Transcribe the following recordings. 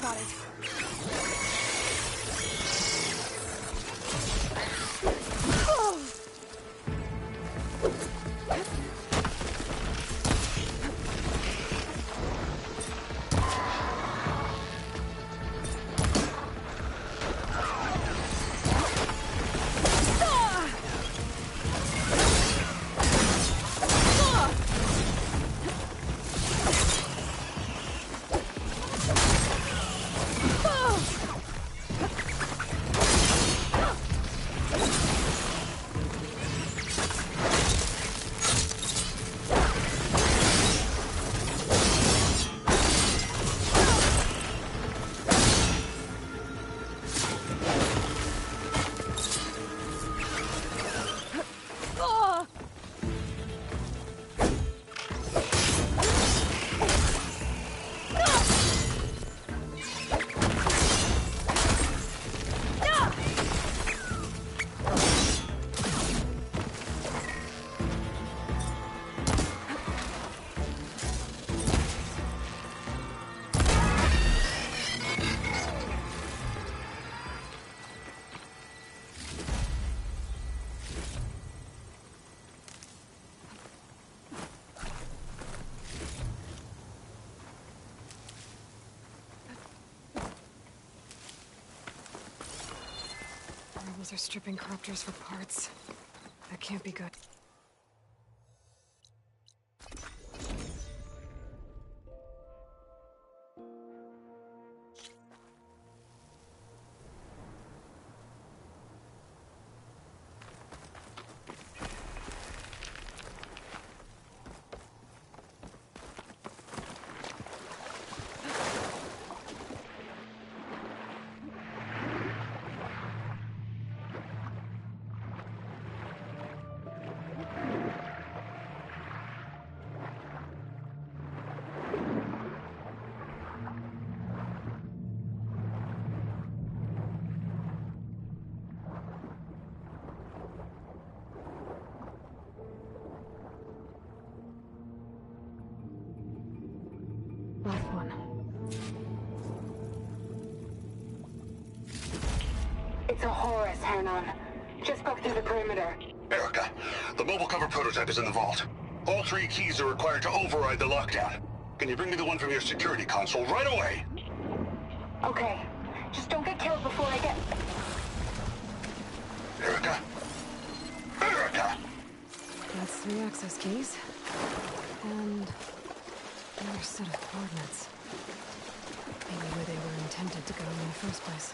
spotted. Rebels are stripping corruptors for parts. That can't be good. Last one. It's a Horus, Hernon. Just broke through the perimeter. Erica, the mobile cover prototype is in the vault. All 3 keys are required to override the lockdown. Can you bring me the one from your security console right away? Okay. Just don't get killed before I get... Erica? Erica! That's 3 access keys. And another set of coordinates. Maybe where they were intended to go in the first place.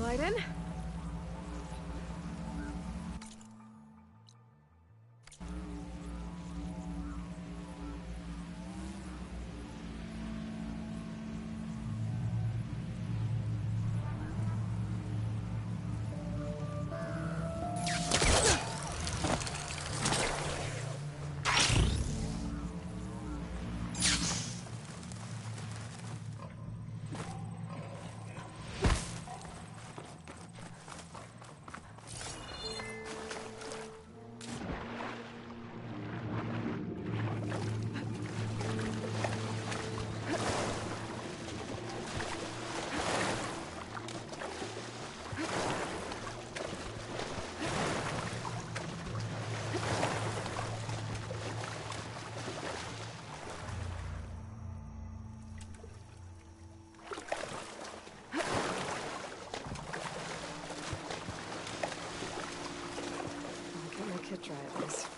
Glide in. Kit try at least.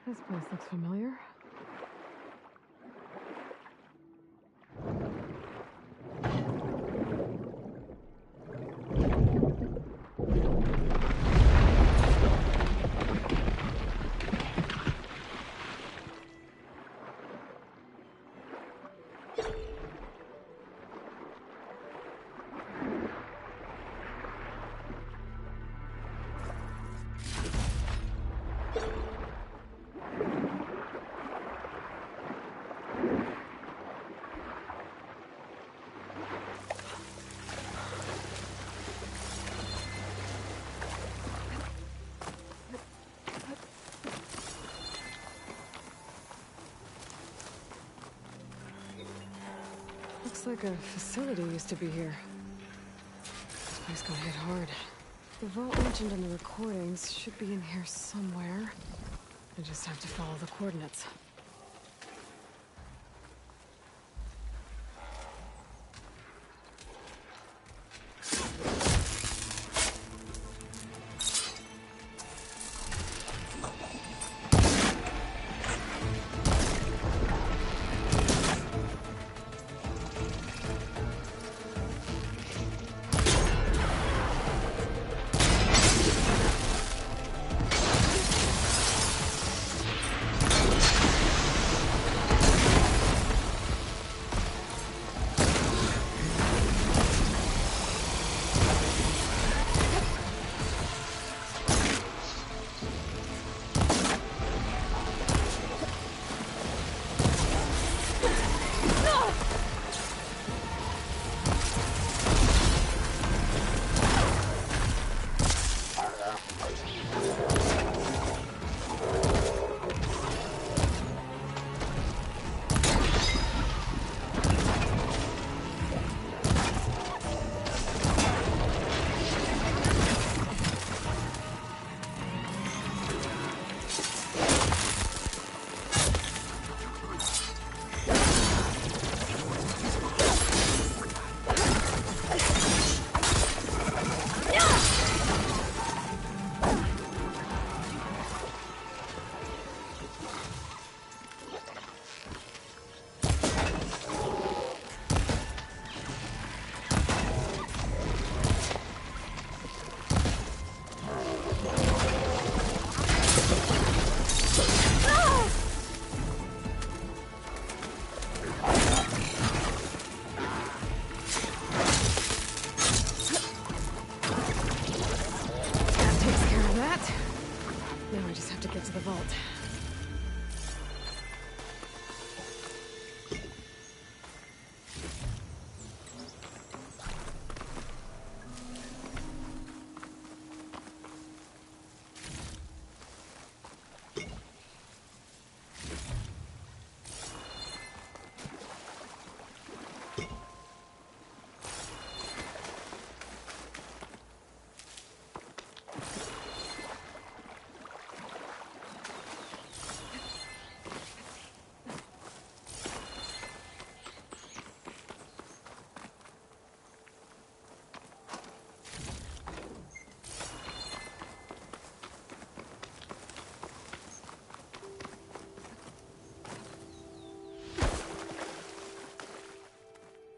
This place looks familiar. Looks like a facility used to be here. This place got hit hard. The vault mentioned in the recordings should be in here somewhere. I just have to follow the coordinates.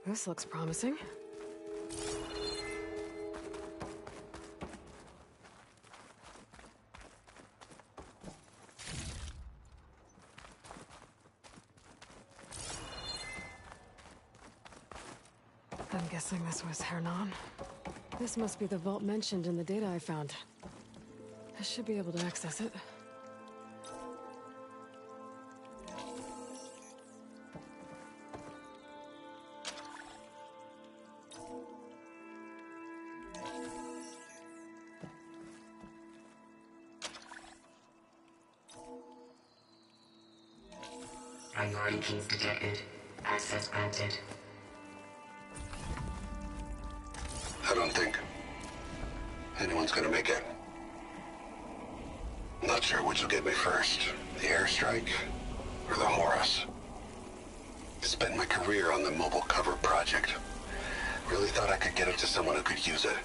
This looks promising. I'm guessing this was Hernon. This must be the vault mentioned in the data I found. I should be able to access it. Priority keys detected. Access granted. I don't think anyone's gonna make it. Not sure which will get me first, the airstrike or the Horus. Spent my career on the mobile cover project. Really thought I could get it to someone who could use it.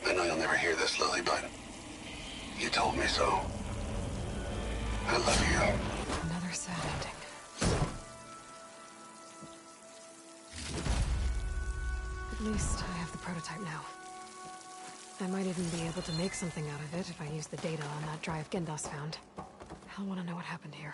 I know you'll never hear this, Lily, but you told me so. I love you. Another sad ending. At least I have the prototype now. I might even be able to make something out of it if I use the data on that drive Gendas found. I'll want to know what happened here.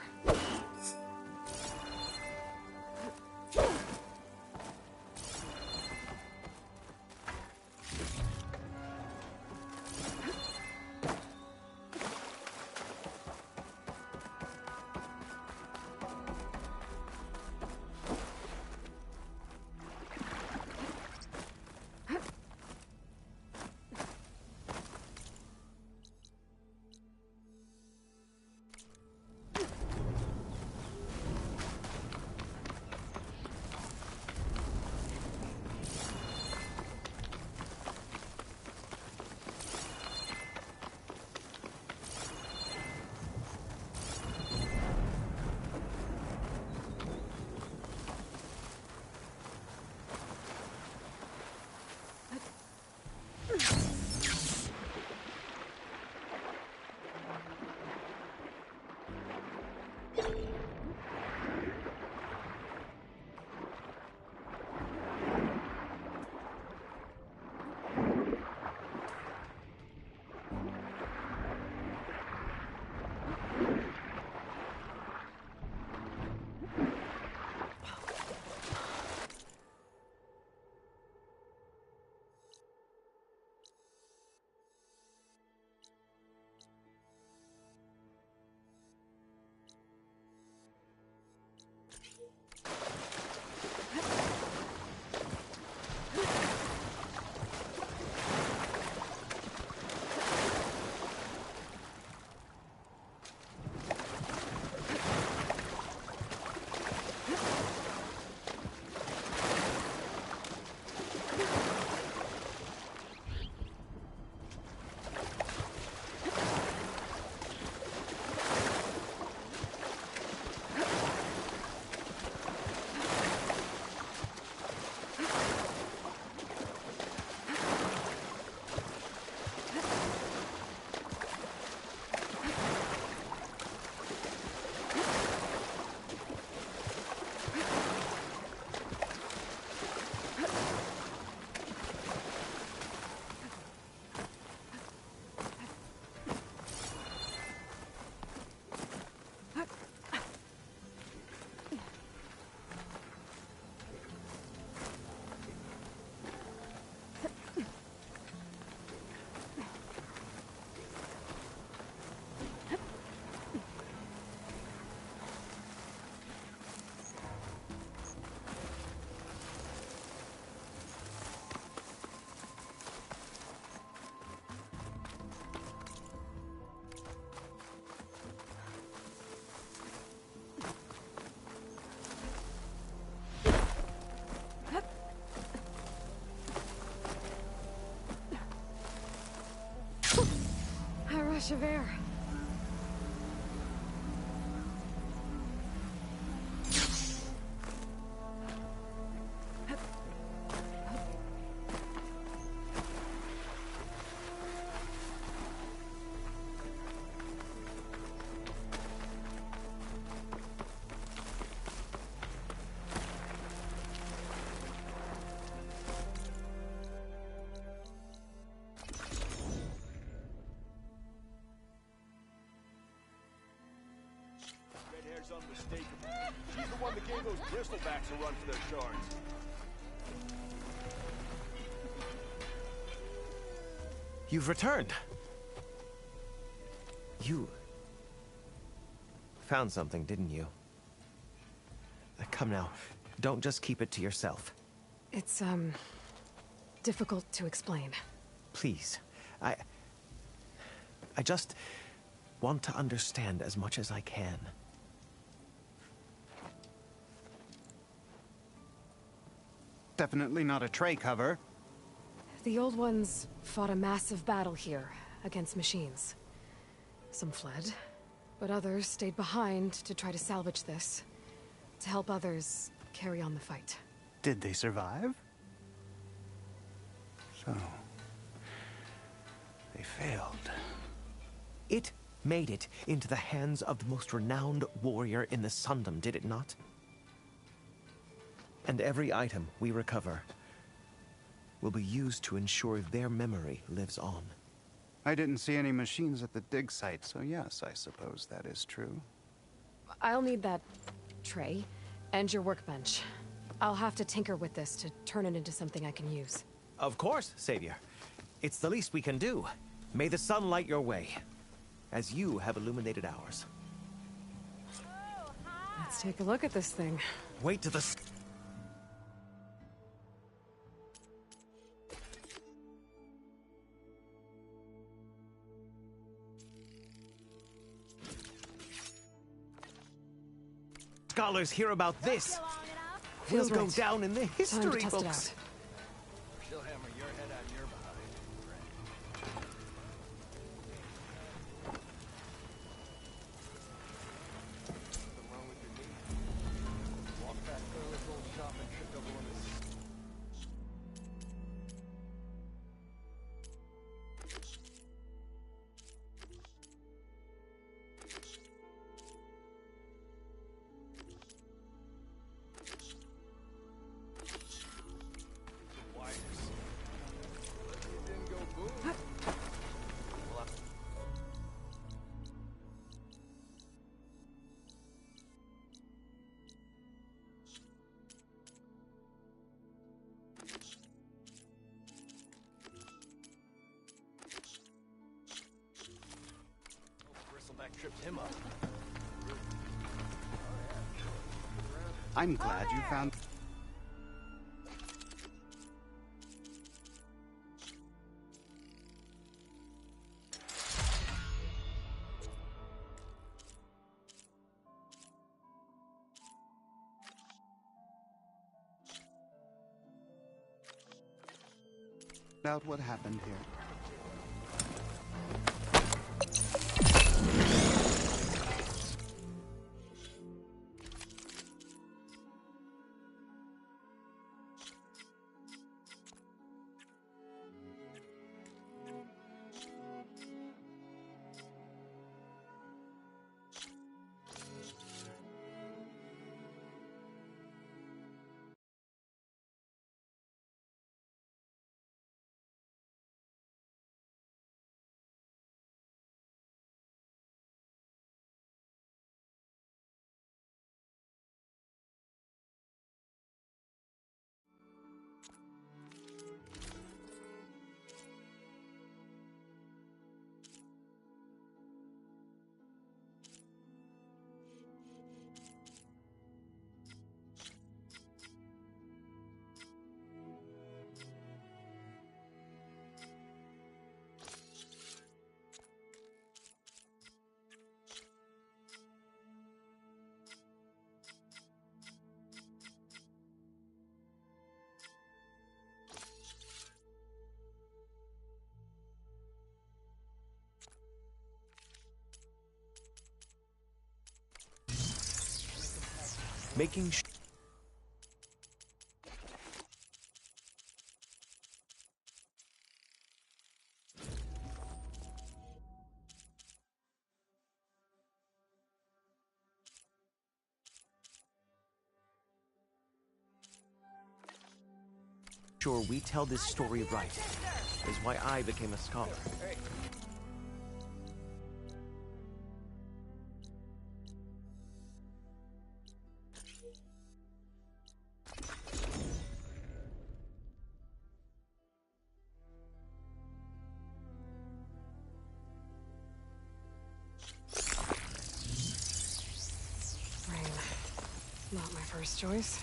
Rush of air. unmistakable. She's the one that gave those bristlebacks a run for their shards. You've returned. You found something, didn't you? Come now, don't just keep it to yourself. It's, difficult to explain. Please, I just want to understand as much as I can. Definitely not a tray cover. The old ones fought a massive battle here against machines. Some fled, but others stayed behind to try to salvage this, to help others carry on the fight. Did they survive? So, they failed. It made it into the hands of the most renowned warrior in the Sundom, did it not? And every item we recover will be used to ensure their memory lives on. I didn't see any machines at the dig site, so yes, I suppose that is true. I'll need that tray and your workbench. I'll have to tinker with this to turn it into something I can use. Of course, Savior. It's the least we can do. May the sun light your way, as you have illuminated ours. Let's take a look at this thing. Wait to the... Scholars hear about this. We'll Feels go right. down in the Time to history test it books. out. She'll hammer your head out your behind. Something wrong with your knee? Walk back there, this old shop and tripped over one of the... Bristleback tripped him up. I'm glad you found... out what happened here. Making sure we tell this story right is why I became a scholar. Rain. Not my first choice.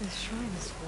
This shrine is for.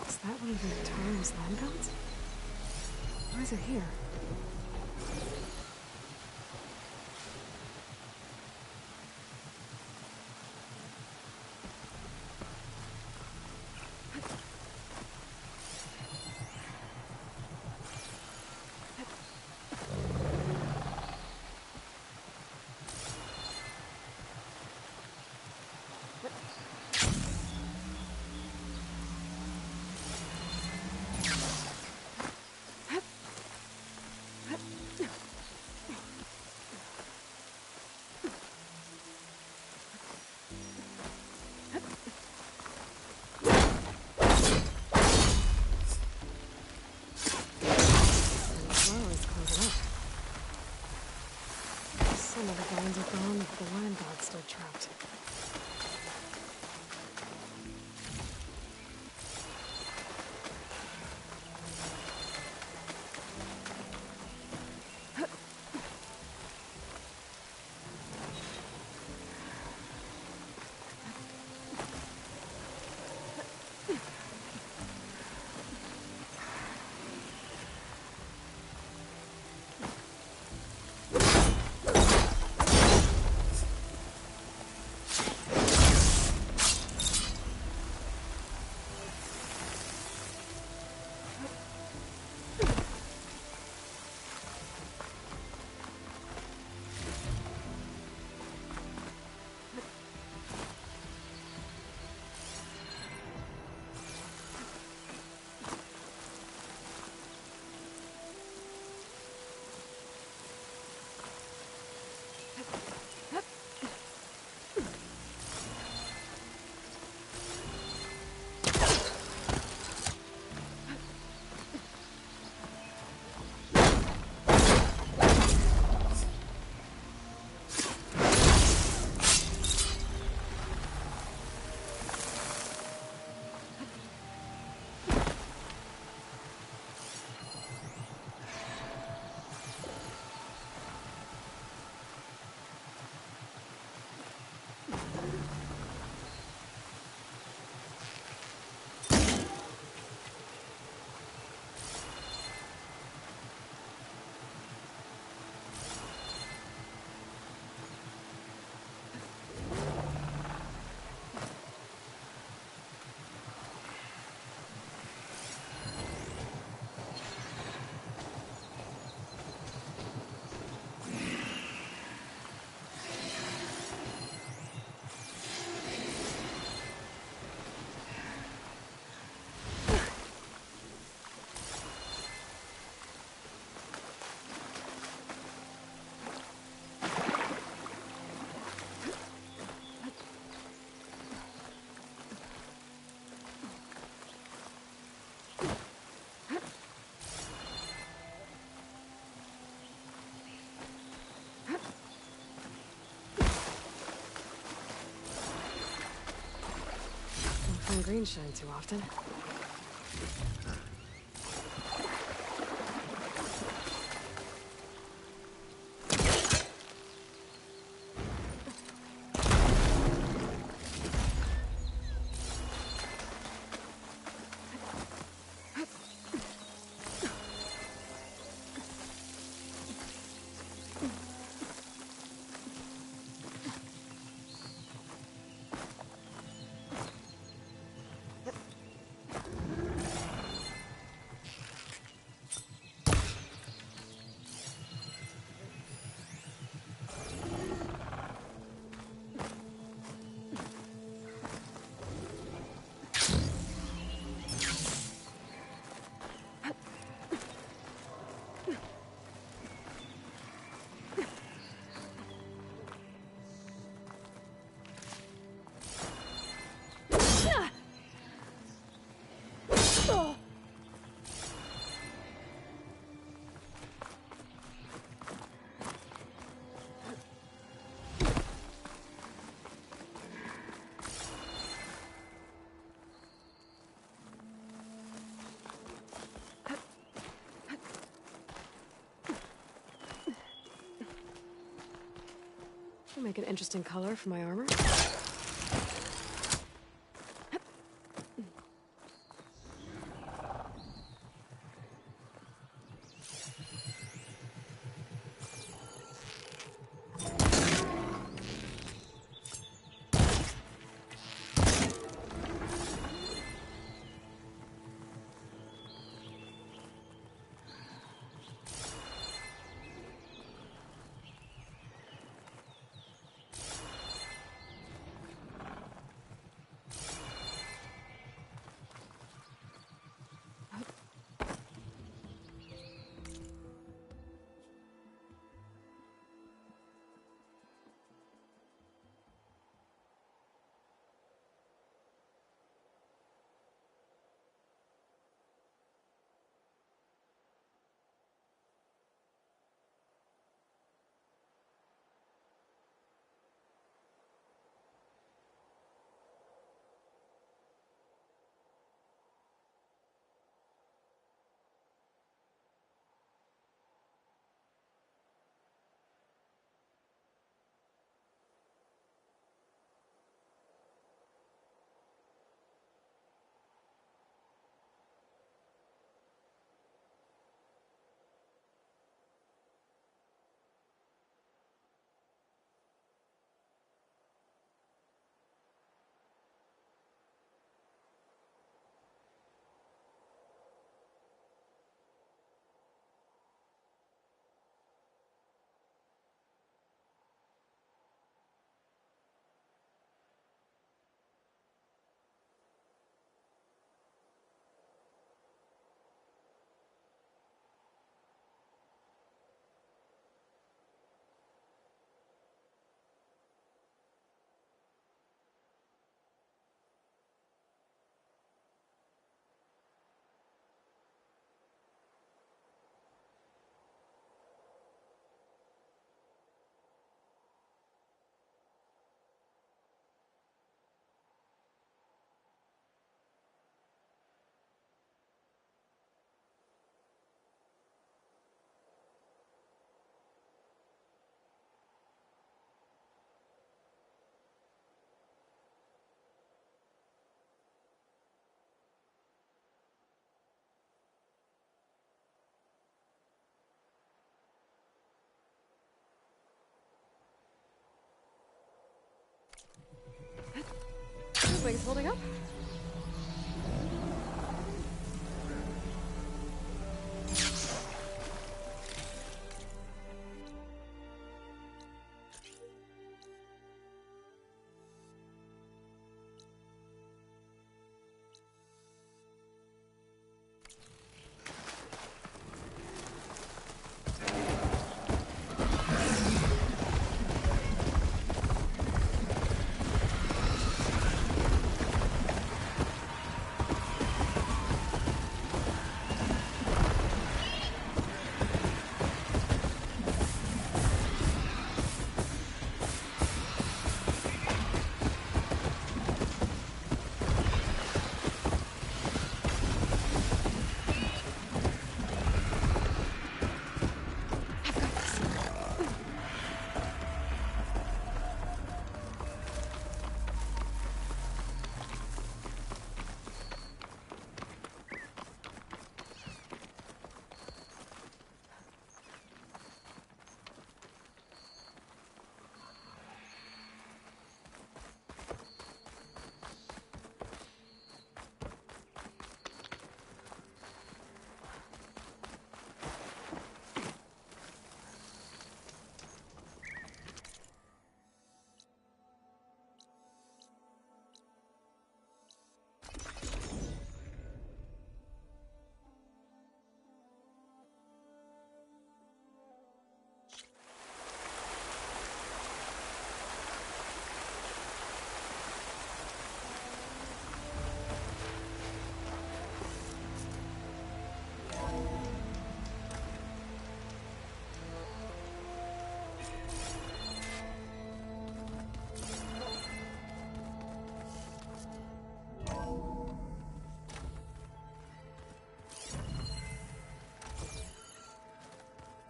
Is that one of the Victoria's land gods? Why is it here? Some of the vines are gone, but the land god's still trapped. Green shine too often. I'll make an interesting color for my armor. Wings holding up?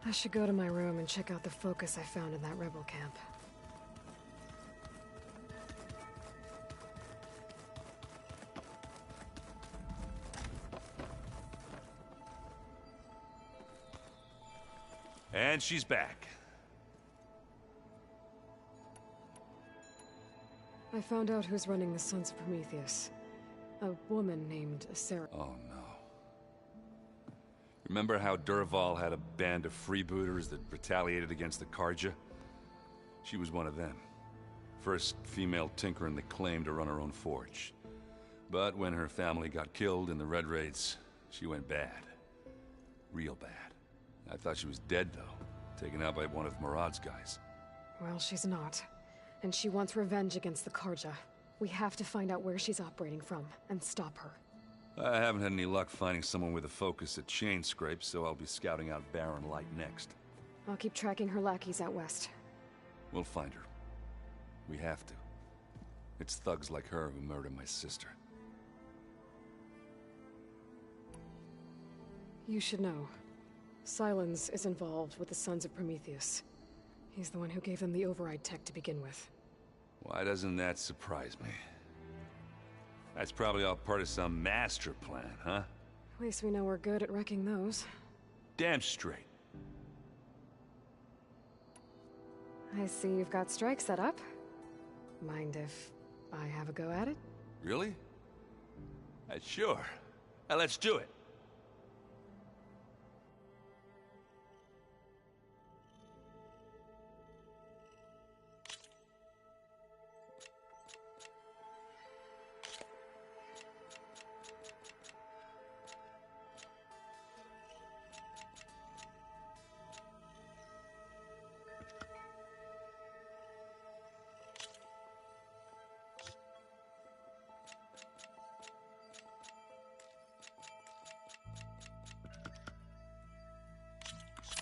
I should go to my room and check out the focus I found in that rebel camp. And she's back. I found out who's running the Sons of Prometheus. A woman named Sarah. Oh no. Remember how Durval had a band of freebooters that retaliated against the Karja? She was one of them. First female tinker in the claim to run her own forge. But when her family got killed in the Red Raids, she went bad. Real bad. I thought she was dead, though. Taken out by one of Murad's guys. Well, she's not. And she wants revenge against the Karja. We have to find out where she's operating from, and stop her. I haven't had any luck finding someone with a focus at chain scrapes, so I'll be scouting out Baron Light next. I'll keep tracking her lackeys out west. We'll find her. We have to. It's thugs like her who murdered my sister. You should know. Silence is involved with the Sons of Prometheus. He's the one who gave them the override tech to begin with. Why doesn't that surprise me? That's probably all part of some master plan, huh? At least we know we're good at wrecking those. Damn straight. I see you've got strike set up. Mind if I have a go at it? Really? Sure. Let's do it.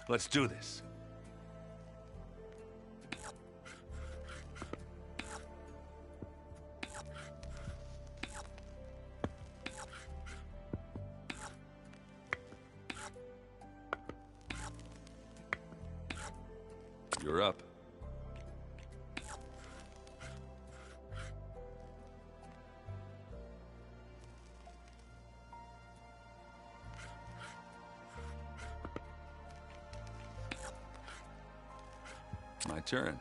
Let's do this. You're up. My turn.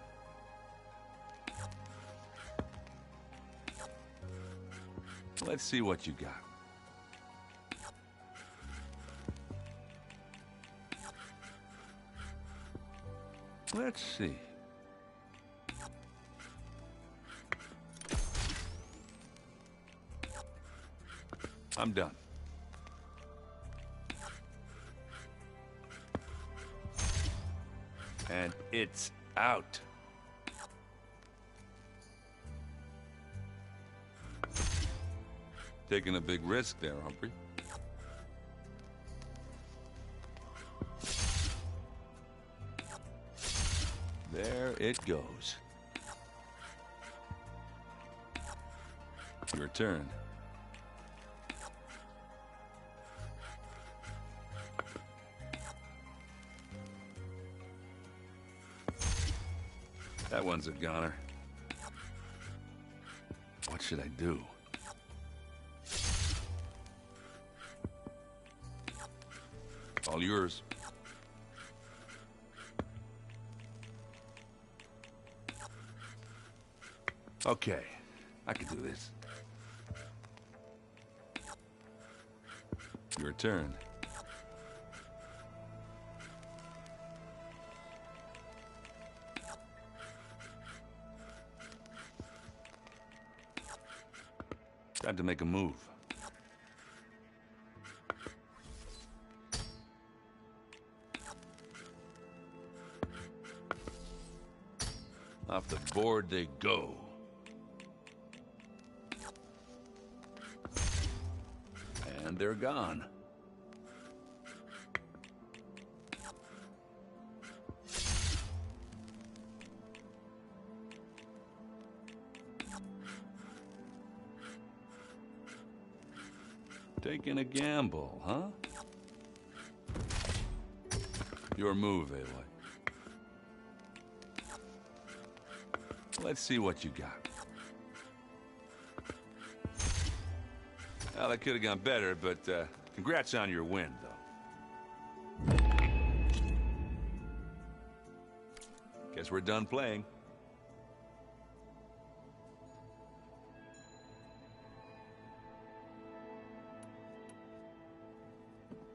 Let's see what you got. Let's see. I'm done. And it's out. Taking a big risk there, Humphrey. There it goes. Your turn. That one's a goner. What should I do? All yours. Okay, I can do this. Your turn. Time to make a move. Off the board they go. And they're gone. Taking a gamble, huh? Your move, Aloy. Let's see what you got. Well, that could have gone better, but congrats on your win, though. Guess we're done playing.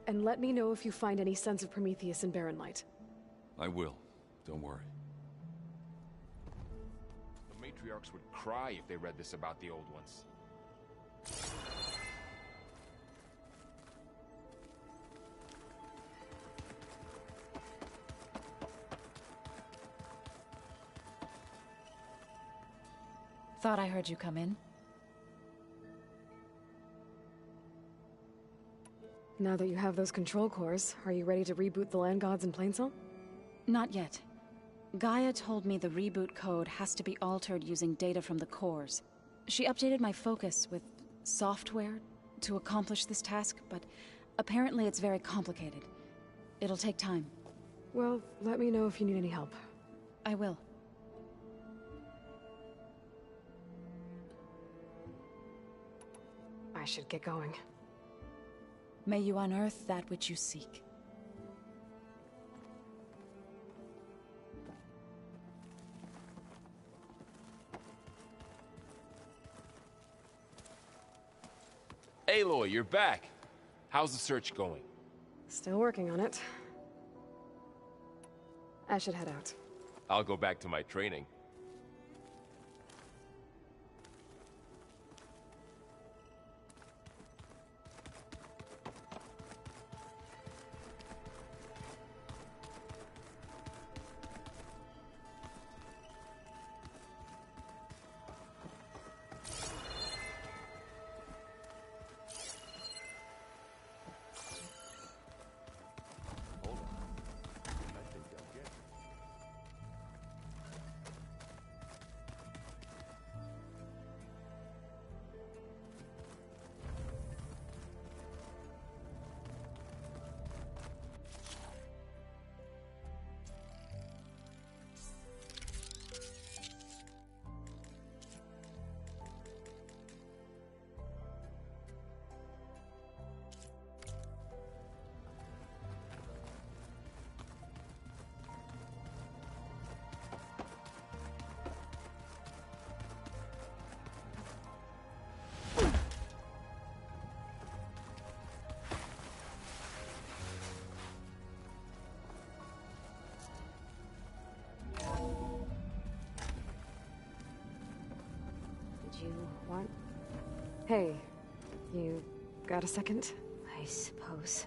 And let me know if you find any Sons of Prometheus in Barren Light. I will. Don't worry. The matriarchs would cry if they read this about the old ones. Thought I heard you come in. Now that you have those control cores, are you ready to reboot the land gods in Plainsong? Not yet. Gaia told me the reboot code has to be altered using data from the cores. She updated my focus with software to accomplish this task, but apparently it's very complicated. It'll take time. Well, let me know if you need any help. I will. I should get going. May you unearth that which you seek. Aloy, you're back. How's the search going? Still working on it. I should head out. I'll go back to my training. You want... Hey, you got a second? I suppose.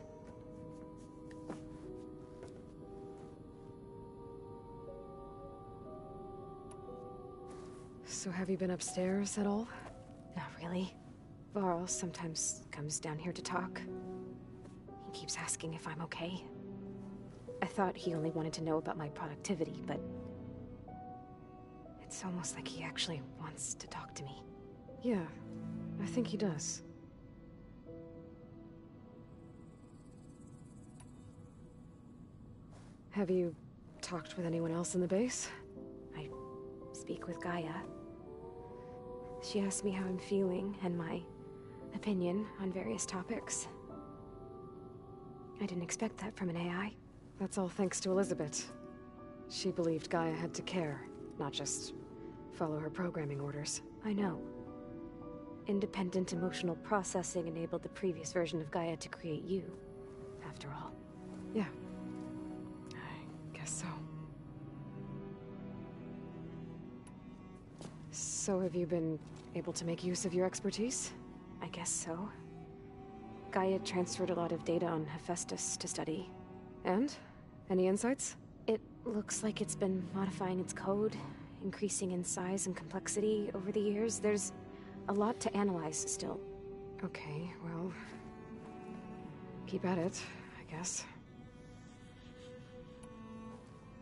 So have you been upstairs at all? Not really. Varl sometimes comes down here to talk. He keeps asking if I'm okay. I thought he only wanted to know about my productivity, but... it's almost like he actually wants to talk to me. Yeah, I think he does. Have you talked with anyone else in the base? I speak with Gaia. She asked me how I'm feeling and my opinion on various topics. I didn't expect that from an AI. That's all thanks to Elizabeth. She believed Gaia had to care, not just follow her programming orders. I know. Independent emotional processing enabled the previous version of Gaia to create you, after all. Yeah. I guess so. So have you been able to make use of your expertise? I guess so. Gaia transferred a lot of data on Hephaestus to study. And? Any insights? It looks like it's been modifying its code, increasing in size and complexity over the years. There's a lot to analyze still. Okay, well... keep at it, I guess.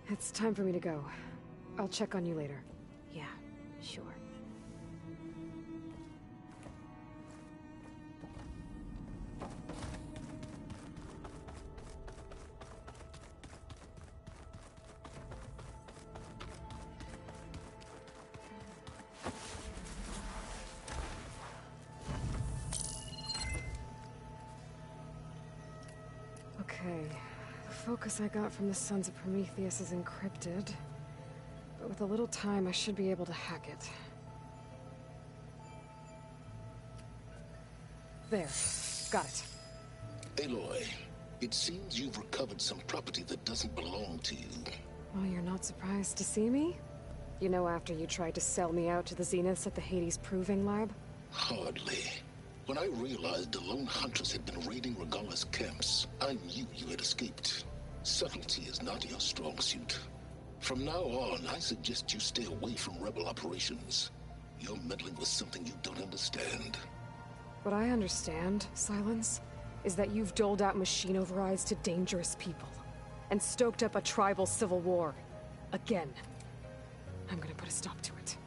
It's time for me to go. I'll check on you later. Yeah, sure. Okay, the focus I got from the Sons of Prometheus is encrypted. But with a little time, I should be able to hack it. There. Got it. Aloy, it seems you've recovered some property that doesn't belong to you. Well, you're not surprised to see me? You know, after you tried to sell me out to the Zeniths at the Hades Proving Lab? Hardly. When I realized the lone hunters had been raiding Regala's camps, I knew you had escaped. Subtlety is not your strong suit. From now on, I suggest you stay away from rebel operations. You're meddling with something you don't understand. What I understand, Silence, is that you've doled out machine overrides to dangerous people, and stoked up a tribal civil war. Again. I'm gonna put a stop to it.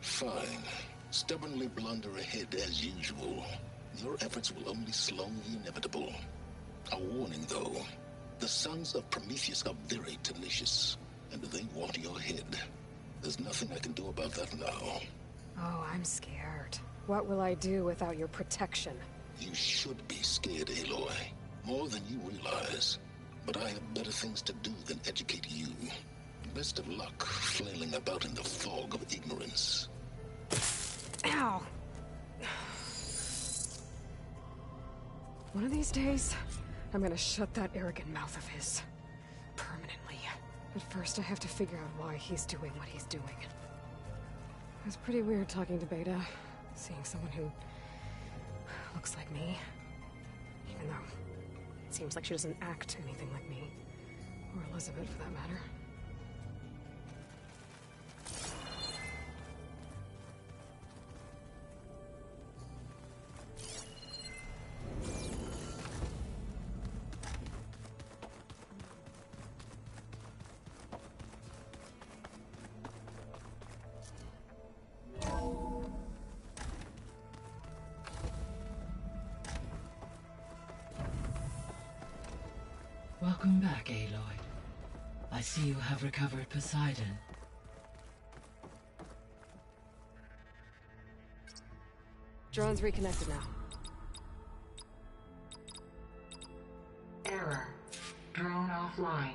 Fine. Stubbornly blunder ahead as usual. Your efforts will only slow the inevitable. A warning, though. The sons of Prometheus are very tenacious, and they want your head. There's nothing I can do about that now. Oh, I'm scared. What will I do without your protection? You should be scared, Aloy. More than you realize. But I have better things to do than educate you. Best of luck flailing about in the fog of ignorance. Ow! One of these days, I'm gonna shut that arrogant mouth of his. Permanently. But first I have to figure out why he's doing what he's doing. It was pretty weird talking to Beta, seeing someone who looks like me. Even though it seems like she doesn't act anything like me. Or Elizabeth, for that matter. Welcome back, Aloy. I see you have recovered Poseidon. Drone's reconnected now. Error. Drone offline.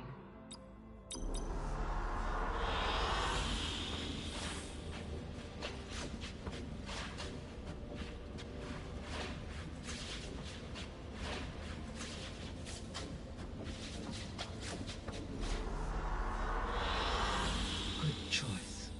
Good choice.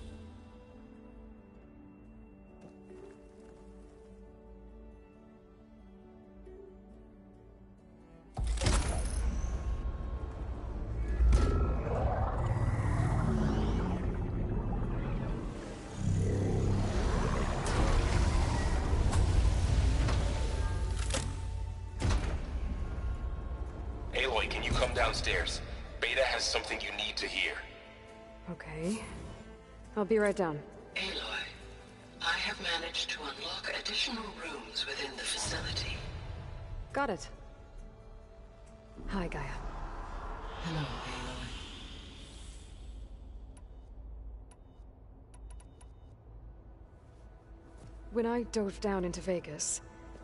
Aloy, can you come downstairs? Beta has something you need to hear. Okay. I'll be right down. Aloy, I have managed to unlock additional rooms within the facility. Got it. Hi, Gaia. Hello, Aloy. When I dove down into Vegas,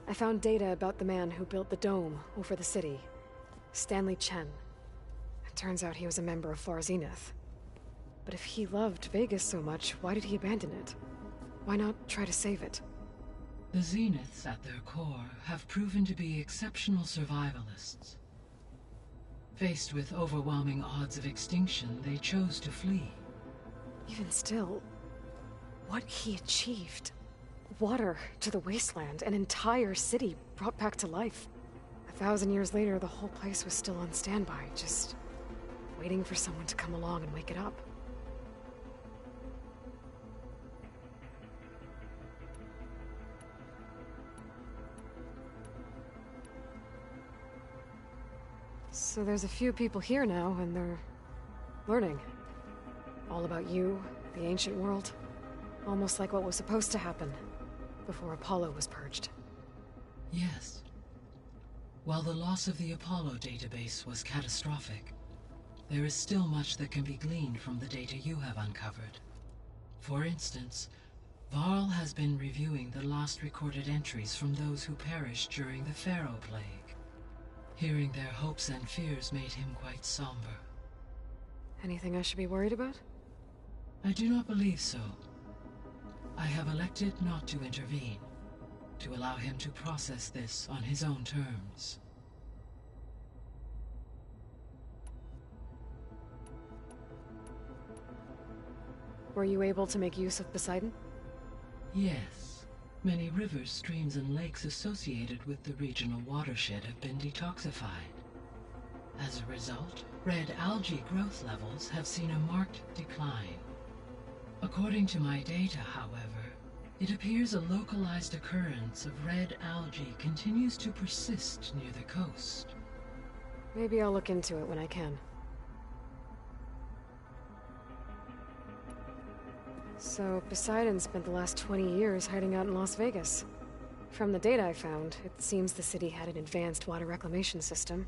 I found data about the man who built the dome over the city. Stanley Chen. It turns out he was a member of Far Zenith. But if he loved Vegas so much, why did he abandon it? Why not try to save it? The Zeniths, at their core, have proven to be exceptional survivalists. Faced with overwhelming odds of extinction, they chose to flee. Even still, what he achieved. Water to the wasteland, an entire city brought back to life. 1,000 years later, the whole place was still on standby, just waiting for someone to come along and wake it up. So there's a few people here now, and they're learning. All about you, the ancient world. Almost like what was supposed to happen before Apollo was purged. Yes. While the loss of the Apollo database was catastrophic, there is still much that can be gleaned from the data you have uncovered. For instance, Varl has been reviewing the last recorded entries from those who perished during the Pharaoh Plague. Hearing their hopes and fears made him quite somber. Anything I should be worried about? I do not believe so. I have elected not to intervene, to allow him to process this on his own terms. Were you able to make use of Poseidon? Yes. Many rivers, streams, and lakes associated with the regional watershed have been detoxified. As a result, red algae growth levels have seen a marked decline. According to my data, however, it appears a localized occurrence of red algae continues to persist near the coast. Maybe I'll look into it when I can. So, Poseidon spent the last 20 years hiding out in Las Vegas. From the data I found, it seems the city had an advanced water reclamation system.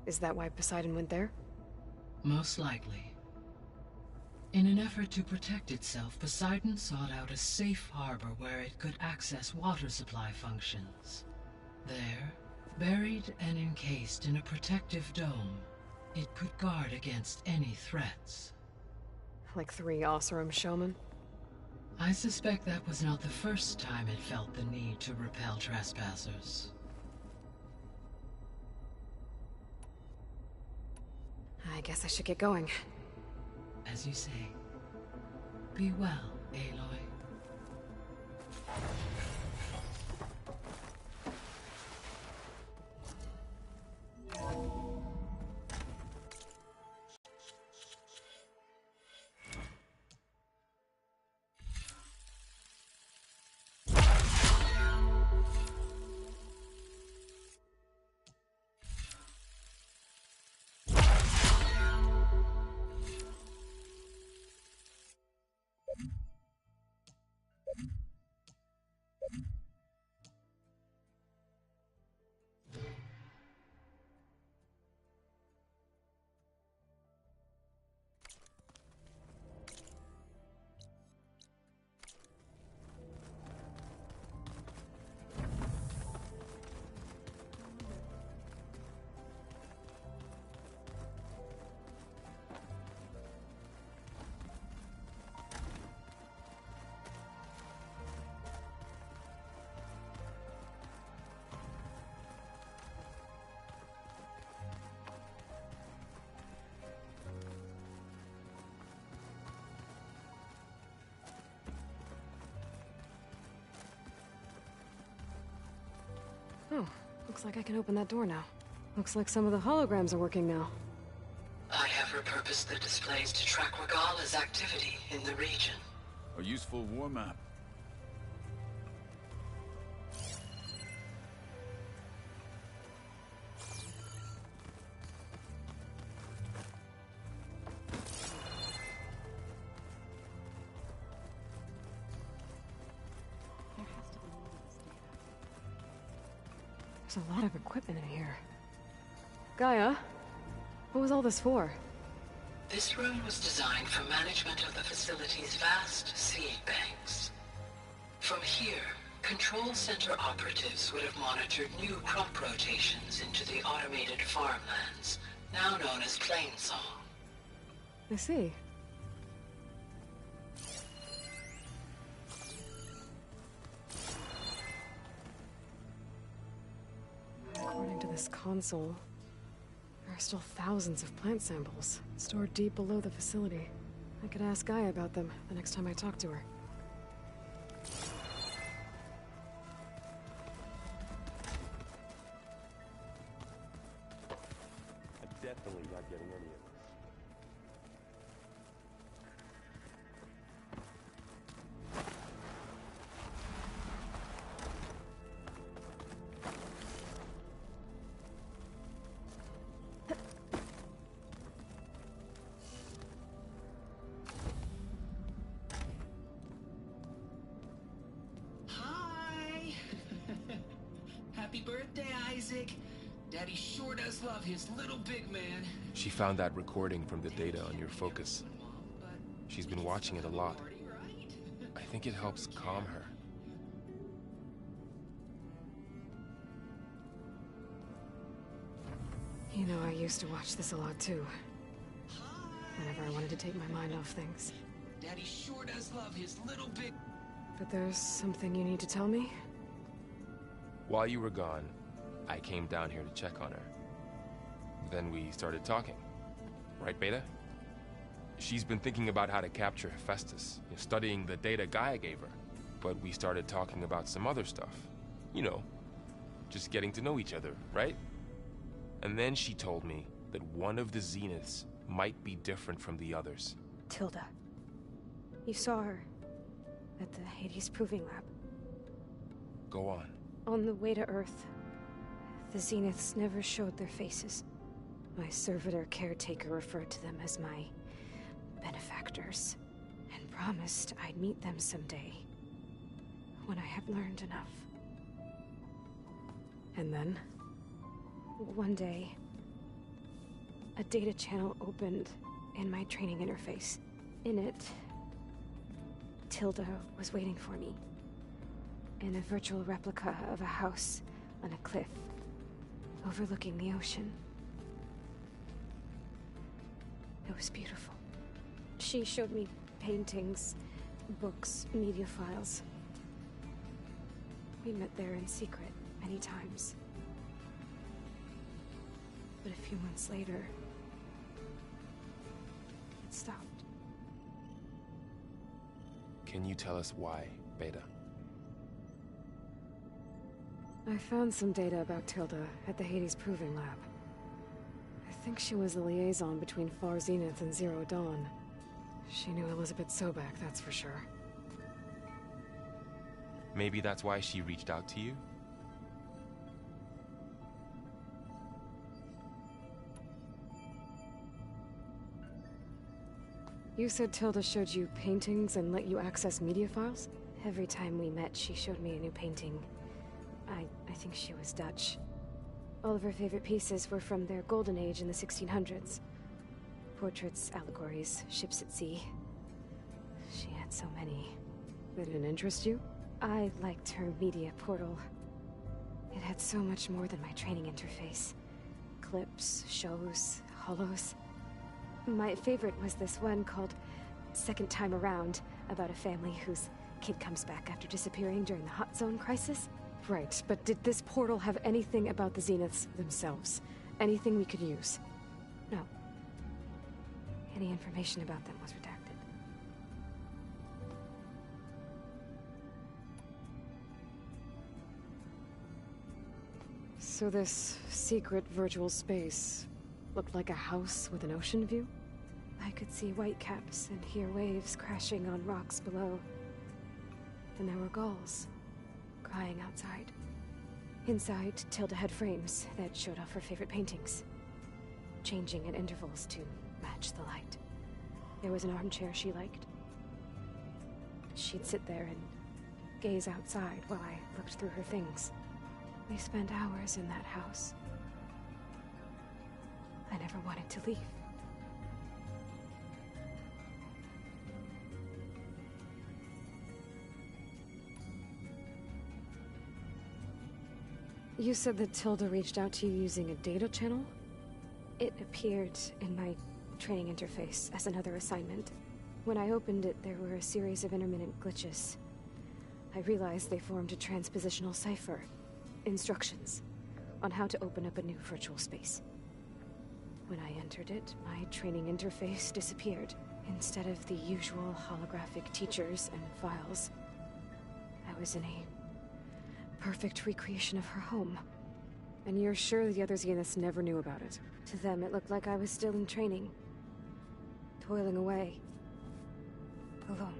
Is that why Poseidon went there? Most likely. In an effort to protect itself, Poseidon sought out a safe harbor where it could access water supply functions. There, buried and encased in a protective dome, it could guard against any threats. Like 3 Oseram showmen? I suspect that was not the first time it felt the need to repel trespassers. I guess I should get going. As you say. Be well, Aloy. Oh, looks like I can open that door now. Looks like some of the holograms are working now. I have repurposed the displays to track Regala's activity in the region. A useful war map. There's a lot of equipment in here. Gaia, what was all this for? This room was designed for management of the facility's vast seed banks. From here, Control Center operatives would have monitored new crop rotations into the automated farmlands, now known as Plainsong. I see. According to this console, there are still thousands of plant samples stored deep below the facility. I could ask Gaia about them the next time I talk to her. I'm definitely not getting any of this. Hi! Happy birthday, Isaac! Daddy sure does love his little big man. She found that recording from the data on your focus. She's been watching it a lot. I think it helps calm her. You know, I used to watch this a lot too. Whenever I wanted to take my mind off things. Daddy sure does love his little big... But there's something you need to tell me? While you were gone, I came down here to check on her. Then we started talking. Right, Beta? She's been thinking about how to capture Hephaestus, studying the data Gaia gave her. But we started talking about some other stuff. You know, just getting to know each other, right? And then she told me that one of the Zeniths might be different from the others. Tilda. You saw her at the Hades Proving Lab. Go on. On the way to Earth, the Zeniths never showed their faces. My servitor caretaker referred to them as my benefactors, and promised I'd meet them someday, when I had learned enough. And then, one day, a data channel opened in my training interface. In it, Tilda was waiting for me, in a virtual replica of a house on a cliff, overlooking the ocean. It was beautiful. She showed me paintings, books, media files. We met there in secret many times. But a few months later, it stopped. Can you tell us why, Beta? I found some data about Tilda at the Hades Proving Lab. I think she was the liaison between Far Zenith and Zero Dawn. She knew Elizabeth Sobek, that's for sure. Maybe that's why she reached out to you? You said Tilda showed you paintings and let you access media files? Every time we met, she showed me a new painting. I think she was Dutch. All of her favorite pieces were from their golden age in the 1600s. Portraits, allegories, ships at sea. She had so many. They didn't interest you? I liked her media portal. It had so much more than my training interface. Clips, shows, holos. My favorite was this one called Second Time Around, about a family whose kid comes back after disappearing during the Hot Zone crisis. Right, but did this portal have anything about the Zeniths themselves? Anything we could use? No. Any information about them was redacted. So this secret virtual space looked like a house with an ocean view? I could see whitecaps and hear waves crashing on rocks below. And there were gulls crying outside. Inside, Tilda had frames that showed off her favorite paintings, changing at intervals to match the light. There was an armchair she liked. She'd sit there and gaze outside while I looked through her things. We spent hours in that house. I never wanted to leave. You said that Tilda reached out to you using a data channel? It appeared in my training interface as another assignment. When I opened it, there were a series of intermittent glitches. I realized they formed a transpositional cipher. Instructions on how to open up a new virtual space. When I entered it, my training interface disappeared. Instead of the usual holographic teachers and files, I was in a perfect recreation of her home. And you're sure the other Zeniths never knew about it? To them, it looked like I was still in training. Toiling away. Alone.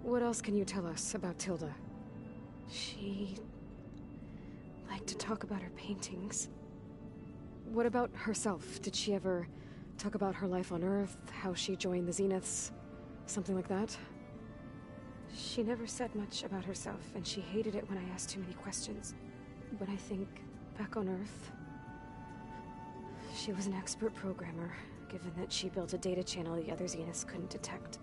What else can you tell us about Tilda? She liked to talk about her paintings. What about herself? Did she ever talk about her life on Earth, how she joined the Zeniths, something like that? She never said much about herself, and she hated it when I asked too many questions. But I think, back on Earth, she was an expert programmer, given that she built a data channel the other Zeniths couldn't detect.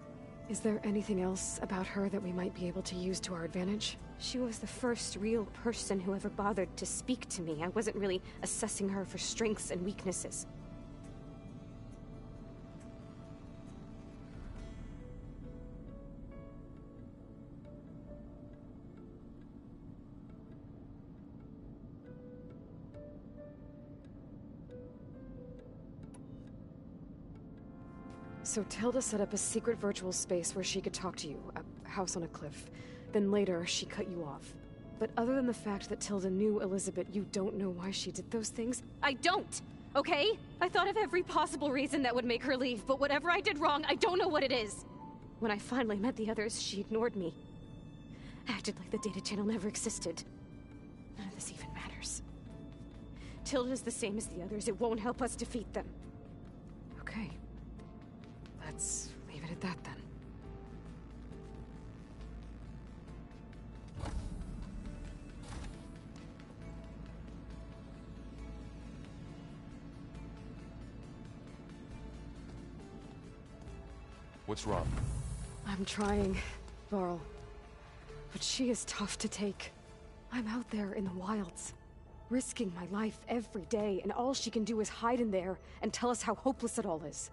Is there anything else about her that we might be able to use to our advantage? She was the first real person who ever bothered to speak to me. I wasn't really assessing her for strengths and weaknesses. So Tilda set up a secret virtual space where she could talk to you, a house on a cliff. Then later, she cut you off. But other than the fact that Tilda knew Elizabeth, you don't know why she did those things? I don't! Okay? I thought of every possible reason that would make her leave, but whatever I did wrong, I don't know what it is. When I finally met the others, she ignored me. Acted like the data channel never existed. None of this even matters. Tilda's the same as the others. It won't help us defeat them. Okay. Let's leave it at that then. What's wrong? I'm trying, Varl. But she is tough to take. I'm out there in the wilds, risking my life every day, and all she can do is hide in there and tell us how hopeless it all is.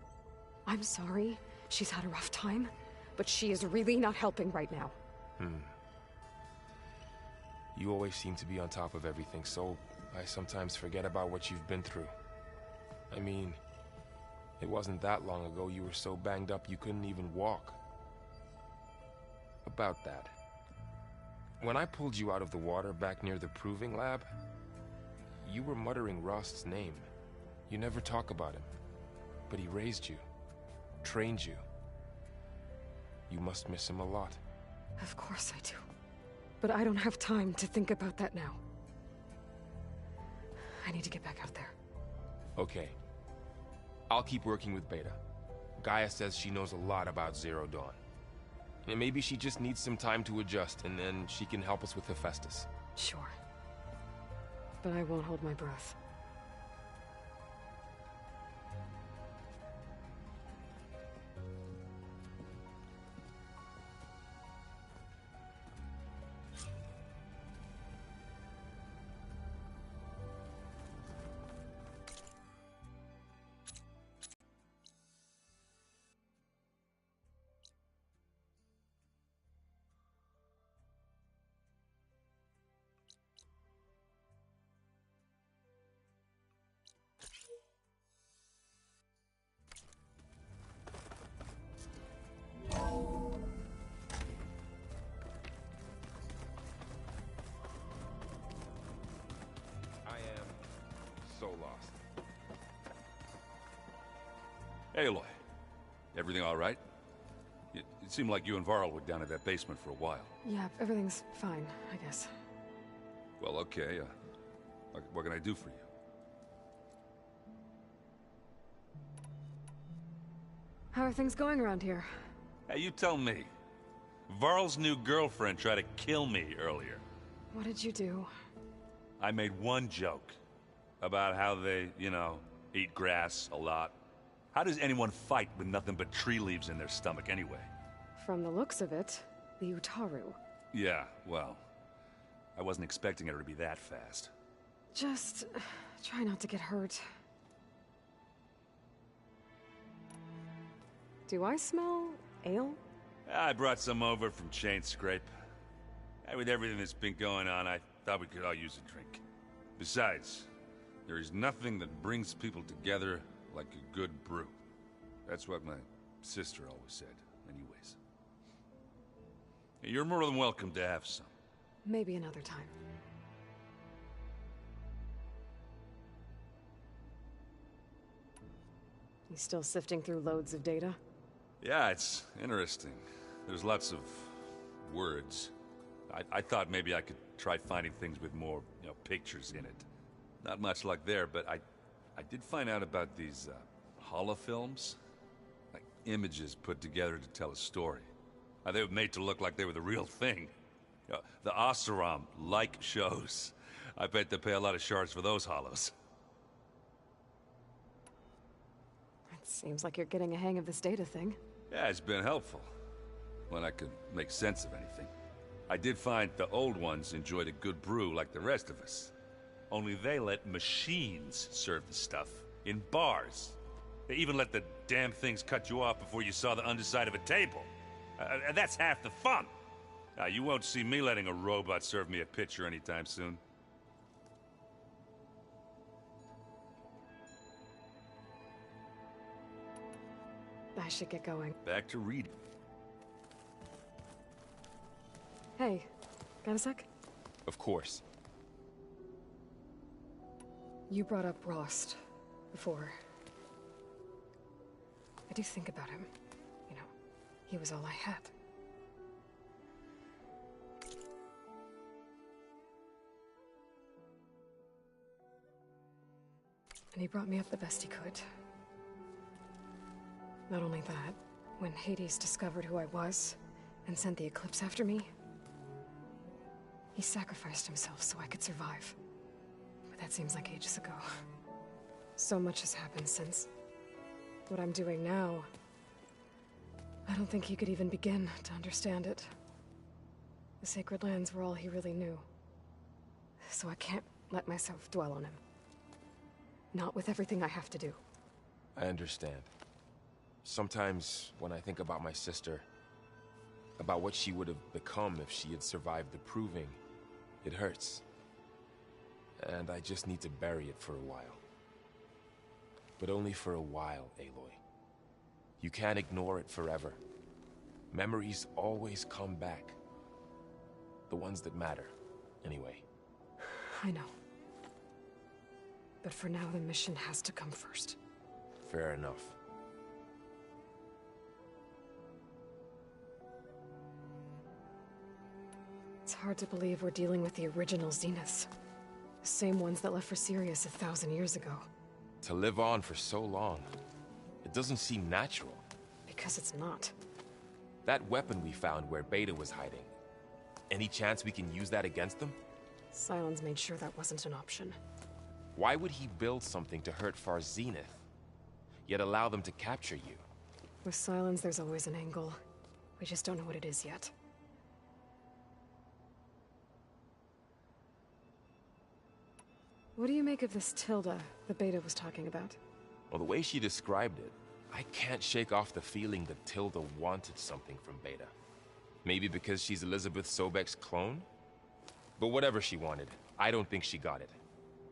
I'm sorry, she's had a rough time, but she is really not helping right now. You always seem to be on top of everything, so I sometimes forget about what you've been through. I mean, it wasn't that long ago you were so banged up you couldn't even walk. About that. When I pulled you out of the water back near the proving lab, you were muttering Rost's name. You never talk about him, but he raised you. Trained you. You must miss him a lot. Of course I do. But I don't have time to think about that now. I need to get back out there. Okay. I'll keep working with Beta. Gaia says she knows a lot about Zero Dawn. And maybe she just needs some time to adjust, and then she can help us with Hephaestus. Sure. But I won't hold my breath. So lost. Hey, Aloy. Everything all right? It seemed like you and Varl were down at that basement for a while. Yeah, everything's fine, I guess. Well, okay. What can I do for you? How are things going around here? Hey, you tell me. Varl's new girlfriend tried to kill me earlier. What did you do? I made one joke. About how they, you know, eat grass a lot. How does anyone fight with nothing but tree leaves in their stomach anyway? From the looks of it, the Utaru. Yeah, well, I wasn't expecting her to be that fast. Just try not to get hurt. Do I smell ale? I brought some over from Chain Scrape. With everything that's been going on, I thought we could all use a drink. Besides, there is nothing that brings people together like a good brew. That's what my sister always said, anyways. You're more than welcome to have some. Maybe another time. You still sifting through loads of data? Yeah, it's interesting. There's lots of words. I thought maybe I could try finding things with more, pictures in it. Not much luck there, but I did find out about these holofilms. Like images put together to tell a story. They were made to look like they were the real thing. The Oseram like shows. I bet they pay a lot of shards for those hollows. Seems like you're getting a hang of this data thing. Yeah, it's been helpful. When I could make sense of anything. I did find the old ones enjoyed a good brew like the rest of us. Only they let machines serve the stuff in bars. They even let the damn things cut you off before you saw the underside of a table. That's half the fun. Now, you won't see me letting a robot serve me a pitcher anytime soon. I should get going. Back to reading. Hey, got a sec? Of course. You brought up Rost before. I do think about him. You know, he was all I had. And he brought me up the best he could. Not only that, when Hades discovered who I was and sent the Eclipse after me, he sacrificed himself so I could survive. But that seems like ages ago. So much has happened since. What I'm doing now, I don't think he could even begin to understand it. The Sacred Lands were all he really knew. So I can't let myself dwell on him. Not with everything I have to do. I understand. Sometimes, when I think about my sister, about what she would have become if she had survived the Proving, it hurts. And I just need to bury it for a while. But only for a while, Aloy. You can't ignore it forever. Memories always come back. The ones that matter, anyway. I know. But for now, the mission has to come first. Fair enough. It's hard to believe we're dealing with the original Zeniths. The same ones that left for Sirius 1,000 years ago. To live on for so long, it doesn't seem natural. Because it's not. That weapon we found where Beta was hiding, any chance we can use that against them? Sylens made sure that wasn't an option. Why would he build something to hurt Far Zenith, yet allow them to capture you? With Sylens, there's always an angle. We just don't know what it is yet. What do you make of this Tilda that Beta was talking about? Well, the way she described it, I can't shake off the feeling that Tilda wanted something from Beta. Maybe because she's Elizabeth Sobek's clone? But whatever she wanted, I don't think she got it.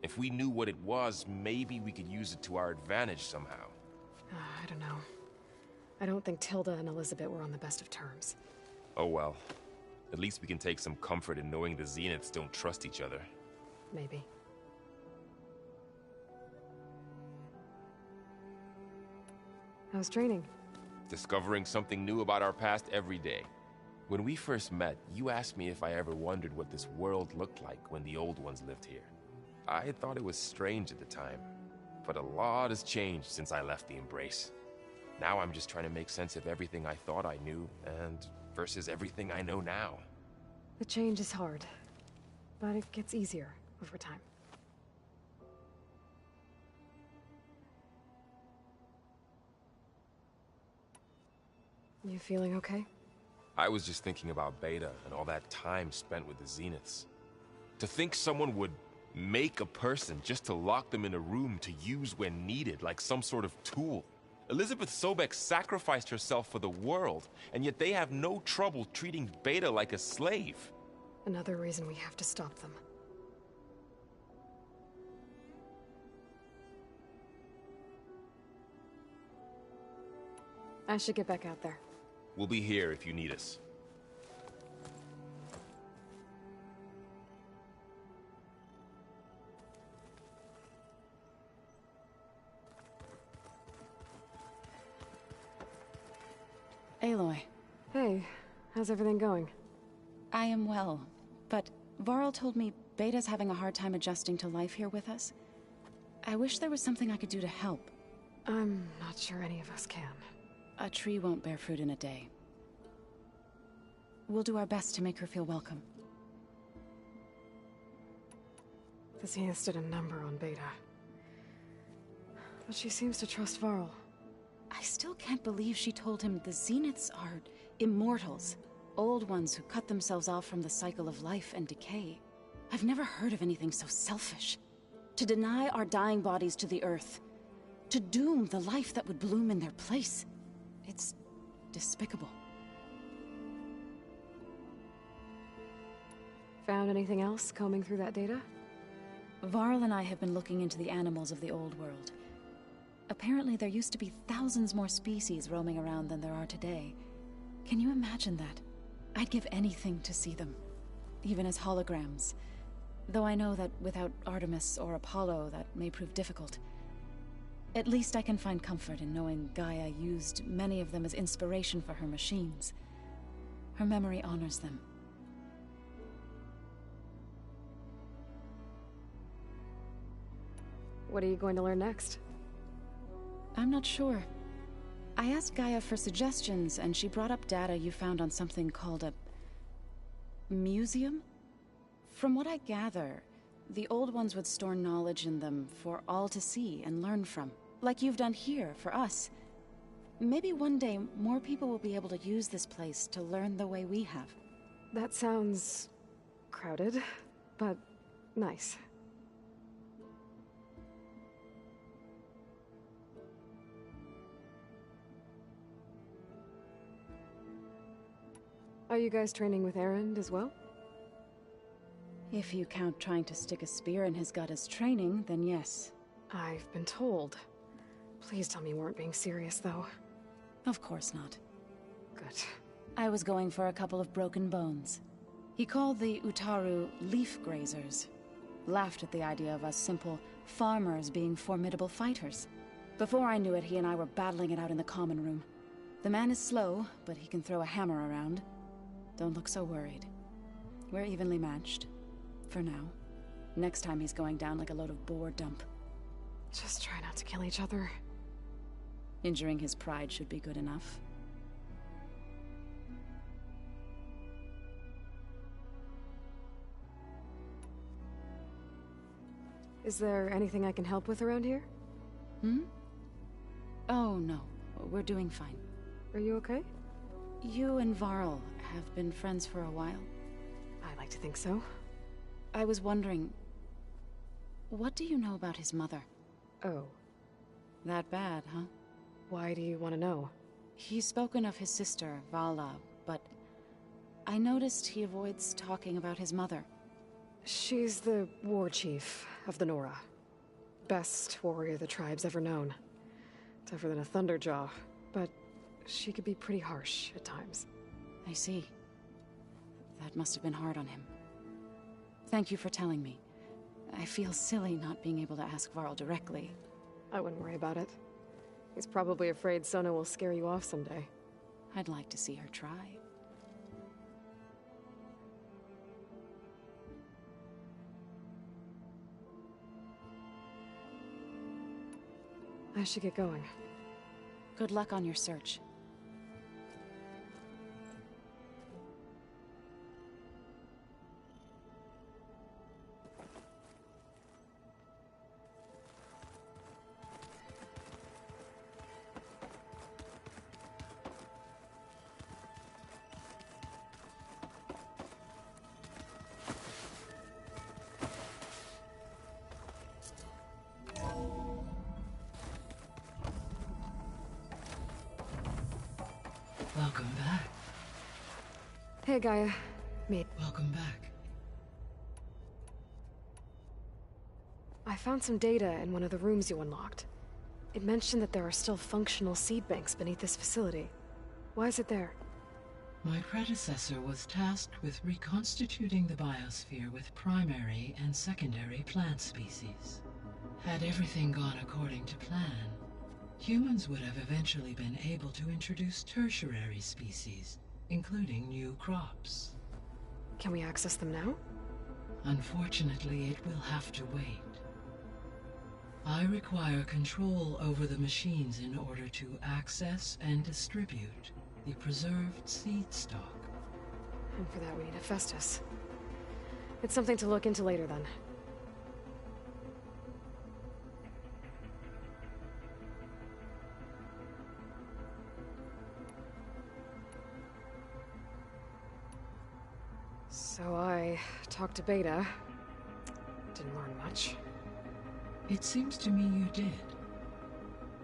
If we knew what it was, maybe we could use it to our advantage somehow. I don't know. I don't think Tilda and Elizabeth were on the best of terms. Oh well. At least we can take some comfort in knowing the Zeniths don't trust each other. Maybe. How's training? Discovering something new about our past every day. When we first met, you asked me if I ever wondered what this world looked like when the old ones lived here. I thought it was strange at the time, but a lot has changed since I left the Embrace. Now I'm just trying to make sense of everything I thought I knew, and versus everything I know now. The change is hard, but it gets easier over time. You feeling okay? I was just thinking about Beta and all that time spent with the Zeniths. To think someone would make a person just to lock them in a room to use when needed, like some sort of tool. Elizabeth Sobek sacrificed herself for the world, and yet they have no trouble treating Beta like a slave. Another reason we have to stop them. I should get back out there. We'll be here if you need us. Aloy. Hey, how's everything going? I am well, but Varl told me Beta's having a hard time adjusting to life here with us. I wish there was something I could do to help. I'm not sure any of us can. A tree won't bear fruit in a day. We'll do our best to make her feel welcome. The Zeniths did a number on Beta. But she seems to trust Varl. I still can't believe she told him the Zeniths are immortals. Old ones who cut themselves off from the cycle of life and decay. I've never heard of anything so selfish. To deny our dying bodies to the Earth. To doom the life that would bloom in their place. It's despicable. Found anything else combing through that data? Varl and I have been looking into the animals of the old world. Apparently there used to be thousands more species roaming around than there are today. Can you imagine that? I'd give anything to see them, even as holograms. Though I know that without Artemis or Apollo, that may prove difficult. At least I can find comfort in knowing Gaia used many of them as inspiration for her machines. Her memory honors them. What are you going to learn next? I'm not sure. I asked Gaia for suggestions, and she brought up data you found on something called a museum? From what I gather, the old ones would store knowledge in them for all to see and learn from, like you've done here for us. Maybe one day more people will be able to use this place to learn the way we have. That sounds crowded, but nice. Are you guys training with Erend as well? If you count trying to stick a spear in his gut as training, then yes. I've been told. Please tell me you weren't being serious, though. Of course not. Good. I was going for a couple of broken bones. He called the Utaru leaf grazers. Laughed at the idea of us simple farmers being formidable fighters. Before I knew it, he and I were battling it out in the common room. The man is slow, but he can throw a hammer around. Don't look so worried. We're evenly matched. For now. Next time he's going down like a load of boar dump. Just try not to kill each other. Injuring his pride should be good enough. Is there anything I can help with around here? Oh, no. We're doing fine. Are you okay? You and Varl have been friends for a while. I like to think so. I was wondering, what do you know about his mother? Oh. That bad, huh? Why do you want to know? He's spoken of his sister, Vala, but I noticed he avoids talking about his mother. She's the war chief of the Nora. Best warrior the tribe's ever known. Tougher than a Thunderjaw, but she could be pretty harsh at times. I see. That must have been hard on him. Thank you for telling me. I feel silly not being able to ask Varl directly. I wouldn't worry about it. He's probably afraid Sona will scare you off someday. I'd like to see her try. I should get going. Good luck on your search. Welcome back. Hey, Gaia. Me. Welcome back. I found some data in one of the rooms you unlocked. It mentioned that there are still functional seed banks beneath this facility. Why is it there? My predecessor was tasked with reconstituting the biosphere with primary and secondary plant species. Had everything gone according to plan, humans would have eventually been able to introduce tertiary species, including new crops. Can we access them now? Unfortunately, it will have to wait. I require control over the machines in order to access and distribute the preserved seed stock. And for that we need Hephaestus. It's something to look into later then. So I talked to Beta. Didn't learn much. It seems to me you did.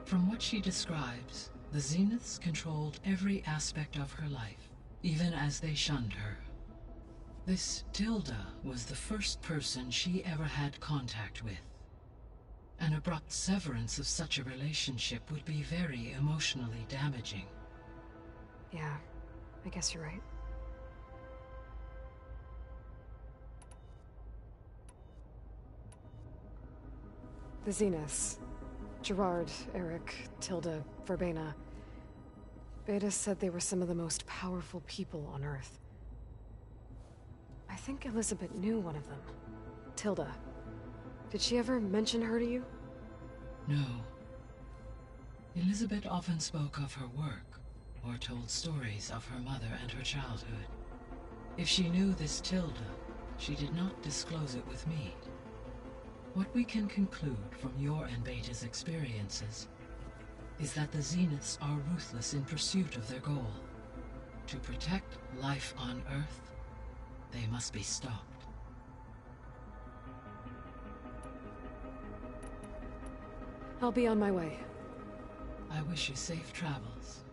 From what she describes, the Zeniths controlled every aspect of her life, even as they shunned her. This Tilda was the first person she ever had contact with. An abrupt severance of such a relationship would be very emotionally damaging. Yeah, I guess you're right. The Zeniths. Gerard, Eric, Tilda, Verbena. Beta said they were some of the most powerful people on Earth. I think Elizabeth knew one of them. Tilda. Did she ever mention her to you? No. Elizabeth often spoke of her work, or told stories of her mother and her childhood. If she knew this Tilda, she did not disclose it with me. What we can conclude from your and Beta's experiences is that the Zeniths are ruthless in pursuit of their goal. To protect life on Earth, they must be stopped. I'll be on my way. I wish you safe travels.